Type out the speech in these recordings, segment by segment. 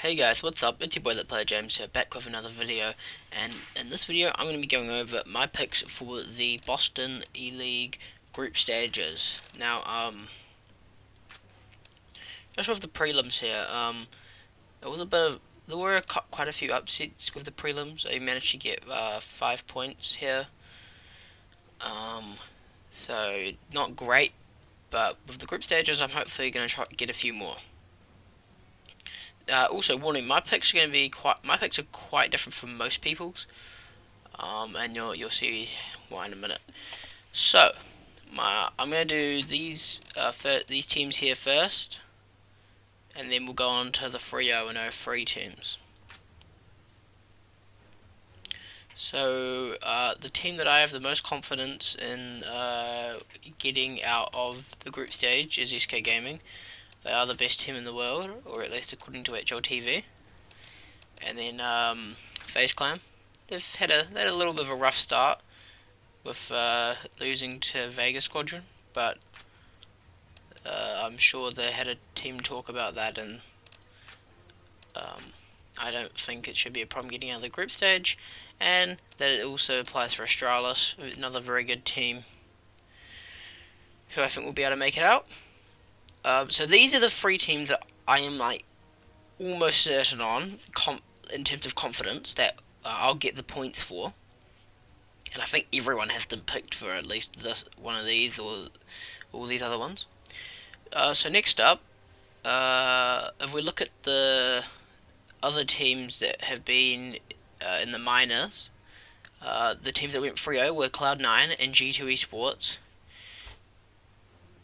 Hey guys, what's up? It's your boy That Player James here, back with another video, and in this video I'm going to be going over my picks for the Boston E-League group stages. Now, just with the prelims here, it was a bit of, there were quite a few upsets with the prelims. I managed to get 5 points here, so not great, but with the group stages I'm hopefully going to try to get a few more. Also, warning: my picks are quite different from most people's, and you'll see why in a minute. So, I'm gonna do these these teams here first, and then we'll go on to the 3-0-0 teams. So, the team that I have the most confidence in getting out of the group stage is SK Gaming. They are the best team in the world, or at least according to HLTV. And then FaZe Clan. They've had a little bit of a rough start with losing to Vega Squadron, but I'm sure they had a team talk about that, and I don't think it should be a problem getting out of the group stage, and that it also applies for Astralis, another very good team, who I think will be able to make it out. So these are the 3 teams that I am almost certain on, in terms of confidence, that I'll get the points for. And I think everyone has them picked for at least one of these or all these other ones. So next up, if we look at the other teams that have been in the minors, the teams that went 3-0 were Cloud9 and G2 Esports.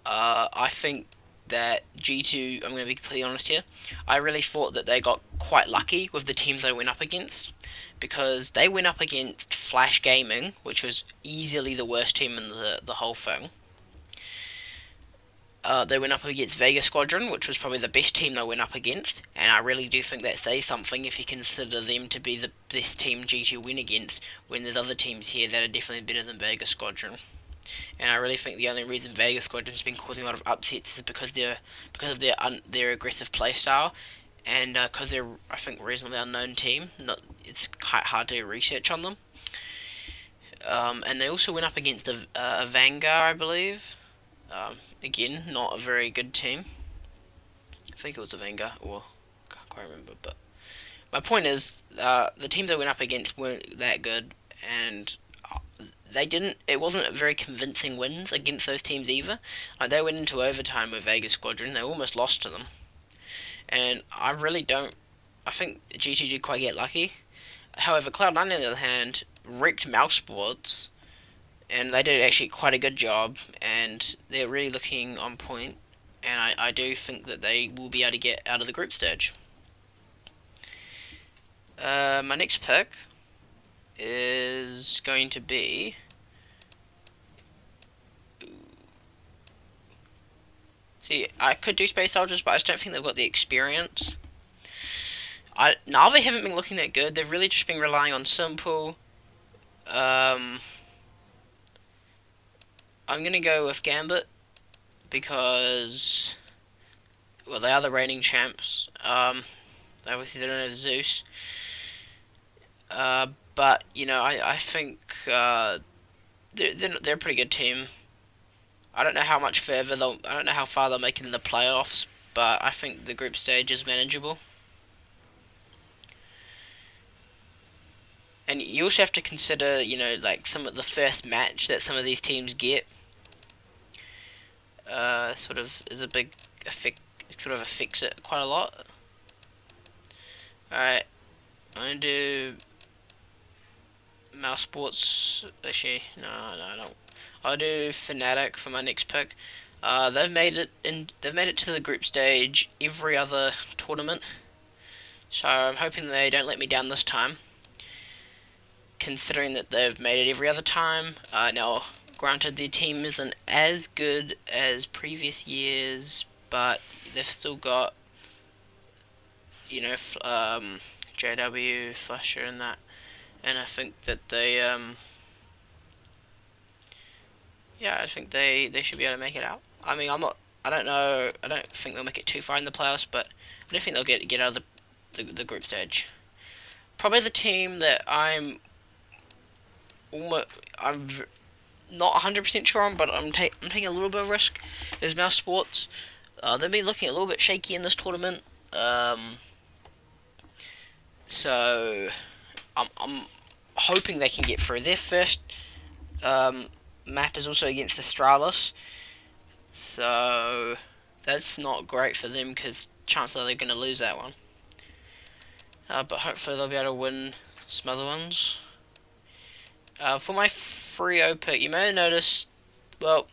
I think that G2, I'm going to be completely honest here, I really thought that they got quite lucky with the teams they went up against, because they went up against Flash Gaming, which was easily the worst team in the whole thing. They went up against Vega Squadron, which was probably the best team they went up against, and I really do think that says something if you consider them to be the best team G2 went against, when there's other teams here that are definitely better than Vega Squadron. And I really think the only reason Vega Squadron's been causing a lot of upsets is because of their aggressive playstyle, and because they're, I think, a reasonably unknown team. It's quite hard to do research on them. And they also went up against a Vanguard, I believe. Again, not a very good team. I think it was a Vanguard, or I can't quite remember. But my point is, the teams they went up against weren't that good, and it wasn't very convincing wins against those teams either. They went into overtime with Vega Squadron, they almost lost to them. And I think G2 did quite get lucky. However, Cloud9 on the other hand wrecked Mousesports, and they did actually quite a good job, and they're really looking on point, and I do think that they will be able to get out of the group stage. My next pick is going to be I could do Space Soldiers, but I just don't think they've got the experience. Na'Vi haven't been looking that good. They've really just been relying on Simple. I'm gonna go with Gambit because, well, they are the reigning champs. Obviously they don't have Zeus. But I think they're a pretty good team. I don't know how much further I don't know how far they'll make it in the playoffs, but I think the group stage is manageable. And you also have to consider, some of the first match that some of these teams get, sort of is a big effect. It sort of affects it quite a lot. Alright, I'm gonna do Mousesports. Actually, no, I don't. I'll do Fnatic for my next pick. They've made it to the group stage every other tournament, so I'm hoping they don't let me down this time, considering that they've made it every other time. Now, granted, their team isn't as good as previous years, but they've still got, JW, Flasher, and that, and I think that they, I think they should be able to make it out. I don't know. I don't think they'll make it too far in the playoffs, but I don't think they'll get out of the the group stage. Probably the team that I'm not 100% sure on, but I'm taking a little bit of risk is Mouse Sports. They've been looking a little bit shaky in this tournament. So I'm hoping they can get through. Their first map is also against Astralis, so that's not great for them because chances are they're going to lose that one. But hopefully they'll be able to win some other ones. For my Frio pick, you may have noticed, well,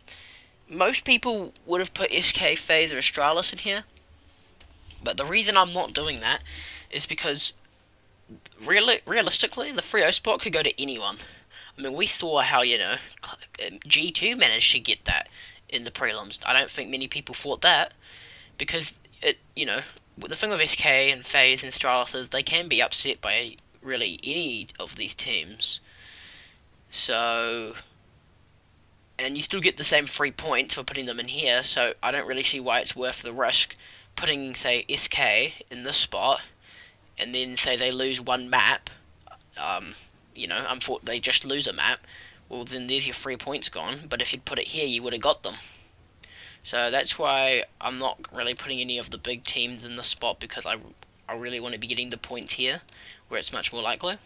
most people would have put SK, FaZe, or Astralis in here. But the reason I'm not doing that is because realistically, the Frio spot could go to anyone. I mean, we saw how, G2 managed to get that in the prelims. I don't think many people thought that, because, the thing with SK and FaZe and Astralis is they can be upset by really any of these teams. So, and you still get the same 3 points for putting them in here, so I don't really see why it's worth the risk putting, say, SK in this spot, and then say they lose one map, they just lose a map, well then there's your 3 points gone, but if you'd put it here you would have got them. So that's why I'm not really putting any of the big teams in this spot, because I really want to be getting the points here, where it's much more likely.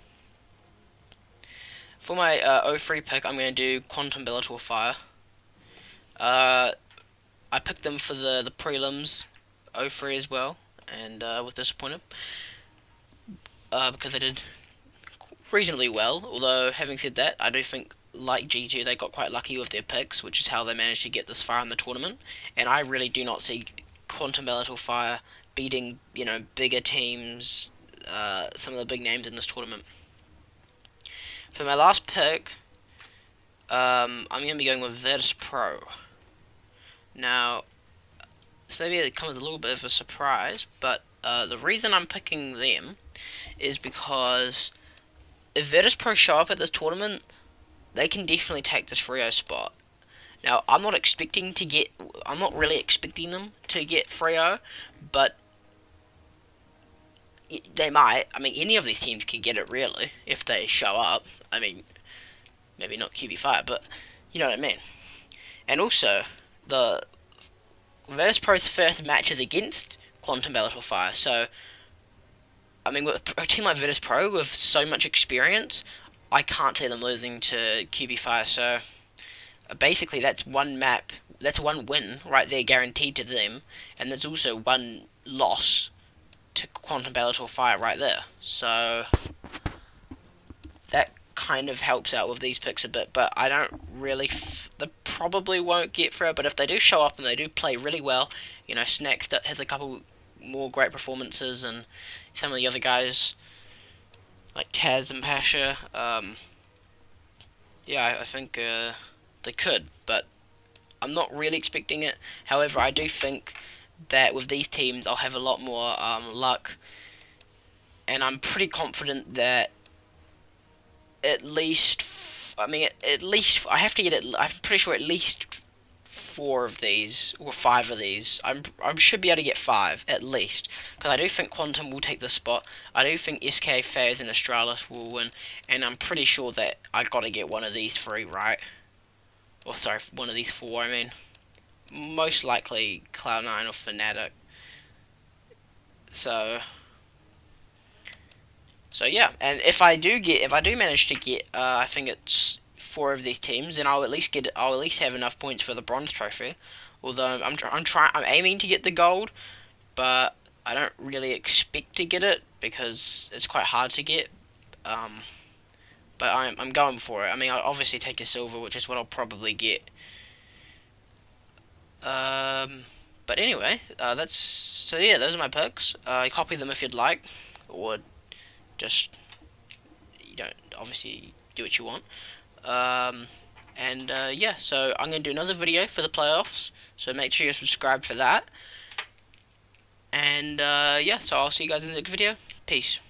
For my 03 pick, I'm going to do Quantum Bellator Fire. I picked them for the prelims 03 as well, and was disappointed because they did reasonably well. Although, having said that, I do think, like G2, they got quite lucky with their picks, which is how they managed to get this far in the tournament. And I really do not see Quantum Bellator Fire beating, bigger teams, some of the big names in this tournament. For my last pick, I'm going to be going with Virtus.pro. Now, this maybe comes as a little bit of a surprise, but the reason I'm picking them is because if Virtus.pro show up at this tournament, they can definitely take this Frio spot. Now, I'm not really expecting them to get Frio, but they might. I mean, any of these teams can get it, really, if they show up. I mean, maybe not QB Fire, but you know what I mean. And also, the Virtus.pro's first match is against Quantum Bellator Fire, so, I mean, with a team like Virtus.pro with so much experience, I can't see them losing to QB Fire, so basically that's one map, that's one win right there guaranteed to them, and there's also one loss to Quantum Bellator Fire right there. So that kind of helps out with these picks a bit, but I don't really they probably won't get through, but if they do show up and they do play really well, Snacks has a couple more great performances, and some of the other guys like Taz and Pasha, I think they could, but I'm not really expecting it. However, I do think that with these teams I'll have a lot more luck, and I'm pretty confident that at least I have to get it. I'm pretty sure at least 4 of these or 5 of these. I should be able to get 5 at least, because I do think Quantum will take the spot. I do think SK, FaZe, and Astralis will win, and I'm pretty sure that I got to get one of these 3 right. Or sorry, one of these 4. I mean, most likely Cloud9 or Fnatic. So yeah, and if I do manage to get, I think it's 4 of these teams, then I'll at least have enough points for the bronze trophy. Although I'm aiming to get the gold, but I don't really expect to get it because it's quite hard to get. But I'm going for it. I mean, I'll obviously take a silver, which is what I'll probably get. But anyway, those are my picks. Copy them if you'd like, or just obviously do what you want. So I'm going to do another video for the playoffs, so make sure you're subscribed for that. And so I'll see you guys in the next video. Peace.